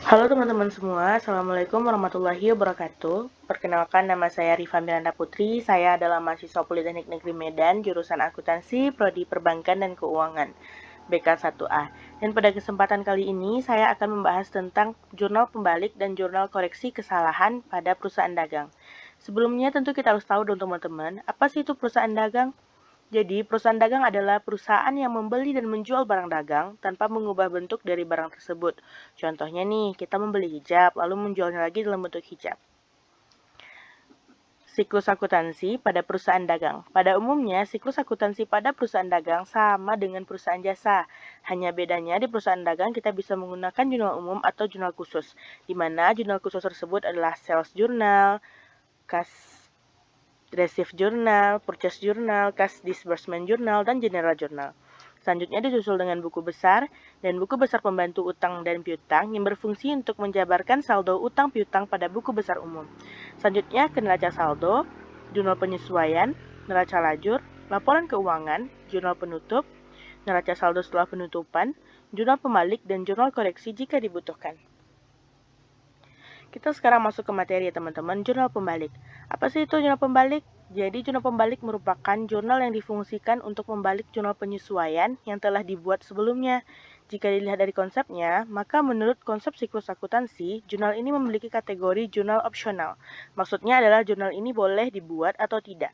Halo teman-teman semua, Assalamualaikum warahmatullahi wabarakatuh. Perkenalkan, nama saya Rifa Miranda Putri. Saya adalah mahasiswa Politeknik Negeri Medan, jurusan Akuntansi, Prodi Perbankan dan Keuangan, BK1A. Dan pada kesempatan kali ini, saya akan membahas tentang jurnal pembalik dan jurnal koreksi kesalahan pada perusahaan dagang. Sebelumnya tentu kita harus tahu dong teman-teman, apa sih itu perusahaan dagang? Jadi, perusahaan dagang adalah perusahaan yang membeli dan menjual barang dagang tanpa mengubah bentuk dari barang tersebut. Contohnya nih, kita membeli hijab, lalu menjualnya lagi dalam bentuk hijab. Siklus akuntansi pada perusahaan dagang. Pada umumnya, siklus akuntansi pada perusahaan dagang sama dengan perusahaan jasa. Hanya bedanya di perusahaan dagang kita bisa menggunakan jurnal umum atau jurnal khusus, di mana jurnal khusus tersebut adalah sales journal, cash receive journal, purchase journal, cash disbursement journal, dan general journal. Selanjutnya disusul dengan buku besar dan buku besar pembantu utang dan piutang yang berfungsi untuk menjabarkan saldo utang piutang pada buku besar umum. Selanjutnya ke neraca saldo, jurnal penyesuaian, neraca lajur, laporan keuangan, jurnal penutup, neraca saldo setelah penutupan, jurnal pembalik, dan jurnal koreksi jika dibutuhkan. Kita sekarang masuk ke materi ya teman-teman, jurnal pembalik. Apa sih itu jurnal pembalik? Jadi jurnal pembalik merupakan jurnal yang difungsikan untuk membalik jurnal penyesuaian yang telah dibuat sebelumnya. Jika dilihat dari konsepnya, maka menurut konsep siklus akuntansi, jurnal ini memiliki kategori jurnal opsional. Maksudnya adalah jurnal ini boleh dibuat atau tidak.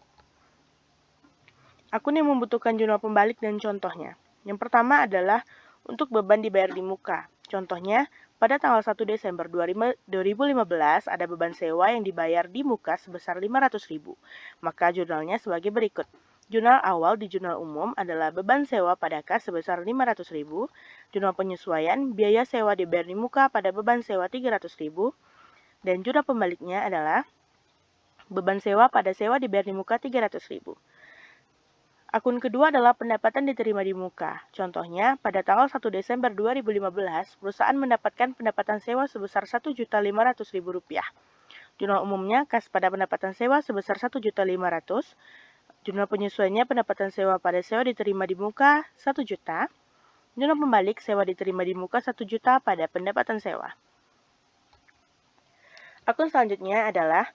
Akun yang membutuhkan jurnal pembalik dan contohnya. Yang pertama adalah untuk beban dibayar di muka. Contohnya, pada tanggal 1 Desember 2015 ada beban sewa yang dibayar di muka sebesar 500.000. Maka jurnalnya sebagai berikut. Jurnal awal di jurnal umum adalah beban sewa pada kas sebesar 500.000. Jurnal penyesuaian, biaya sewa dibayar di muka pada beban sewa 300.000. Dan jurnal pembaliknya adalah beban sewa pada sewa dibayar di muka 300.000. Akun kedua adalah pendapatan diterima di muka. Contohnya, pada tanggal 1 Desember 2015, perusahaan mendapatkan pendapatan sewa sebesar Rp1.500.000. Jurnal umumnya kas pada pendapatan sewa sebesar Rp1.500.000. Jurnal penyesuaiannya pendapatan sewa pada sewa diterima di muka Rp1.000.000. Jurnal pembalik sewa diterima di muka Rp1.000.000 pada pendapatan sewa. Akun selanjutnya adalah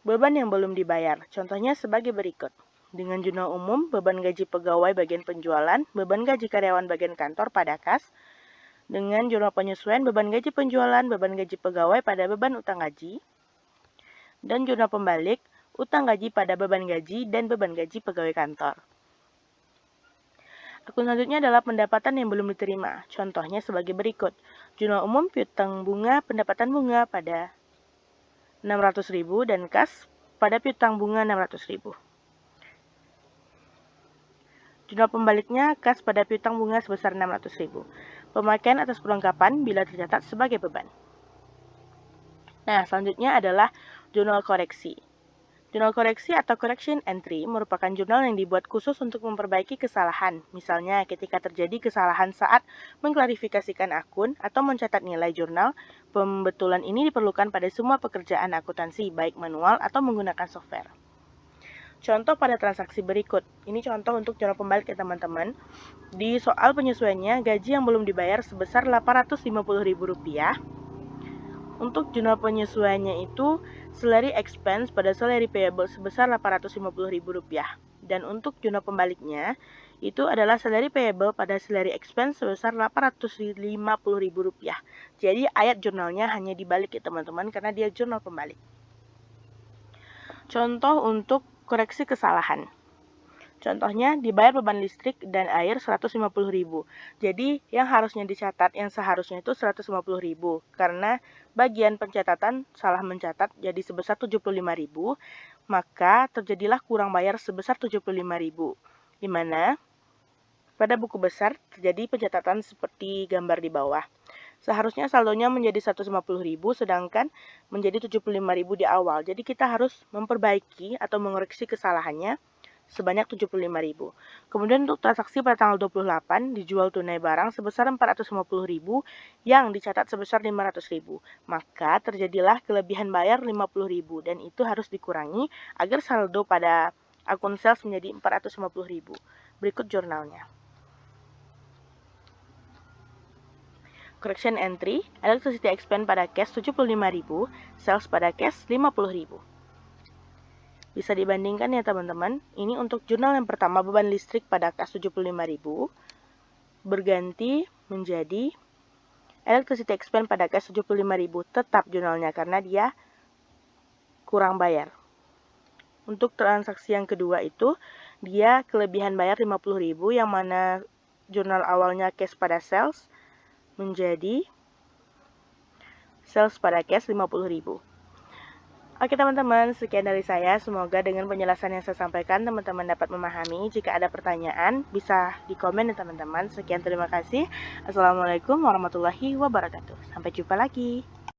beban yang belum dibayar. Contohnya sebagai berikut. Dengan jurnal umum, beban gaji pegawai bagian penjualan, beban gaji karyawan bagian kantor pada kas. Dengan jurnal penyesuaian, beban gaji penjualan, beban gaji pegawai pada beban utang gaji. Dan jurnal pembalik, utang gaji pada beban gaji dan beban gaji pegawai kantor. Akun selanjutnya adalah pendapatan yang belum diterima. Contohnya sebagai berikut. Jurnal umum piutang bunga, pendapatan bunga pada 600.000 dan kas pada piutang bunga 600.000. Jurnal pembaliknya kas pada piutang bunga sebesar 600.000. Pemakaian atas perlengkapan bila tercatat sebagai beban. Nah, selanjutnya adalah jurnal koreksi. Jurnal koreksi atau correction entry merupakan jurnal yang dibuat khusus untuk memperbaiki kesalahan. Misalnya, ketika terjadi kesalahan saat mengklarifikasikan akun atau mencatat nilai jurnal, pembetulan ini diperlukan pada semua pekerjaan akuntansi, baik manual atau menggunakan software. Contoh pada transaksi berikut. Ini contoh untuk jurnal pembalik ya teman-teman. Di soal penyesuaiannya, gaji yang belum dibayar sebesar Rp850.000. Untuk jurnal penyesuaiannya itu, salary expense pada salary payable sebesar Rp850.000. Dan untuk jurnal pembaliknya, itu adalah salary payable pada salary expense sebesar Rp850.000. Jadi ayat jurnalnya hanya dibalik ya teman-teman, karena dia jurnal pembalik. Contoh untuk koreksi kesalahan. Contohnya, dibayar beban listrik dan air Rp150.000. Jadi, yang harusnya dicatat, yang seharusnya itu Rp150.000. Karena bagian pencatatan salah mencatat jadi sebesar Rp75.000, maka terjadilah kurang bayar sebesar Rp75.000. Di mana pada buku besar terjadi pencatatan seperti gambar di bawah. Seharusnya saldonya menjadi Rp150.000 sedangkan menjadi Rp75.000 di awal. Jadi kita harus memperbaiki atau mengoreksi kesalahannya sebanyak Rp75.000. Kemudian untuk transaksi pada tanggal 28 dijual tunai barang sebesar Rp450.000 yang dicatat sebesar Rp500.000. Maka terjadilah kelebihan bayar Rp50.000 dan itu harus dikurangi agar saldo pada akun sales menjadi Rp450.000. Berikut jurnalnya. correction entry, electricity expense pada cash 75.000, sales pada cash 50.000. Bisa dibandingkan ya teman-teman. Ini untuk jurnal yang pertama, beban listrik pada kas 75.000 berganti menjadi electricity expense pada kas 75.000 tetap jurnalnya karena dia kurang bayar. Untuk transaksi yang kedua itu dia kelebihan bayar 50.000 yang mana jurnal awalnya cash pada sales menjadi sales pada cash 50.000. Oke teman-teman, sekian dari saya. Semoga dengan penjelasan yang saya sampaikan teman-teman dapat memahami. Jika ada pertanyaan, bisa di komen ya teman-teman. Sekian, terima kasih. Assalamualaikum warahmatullahi wabarakatuh. Sampai jumpa lagi.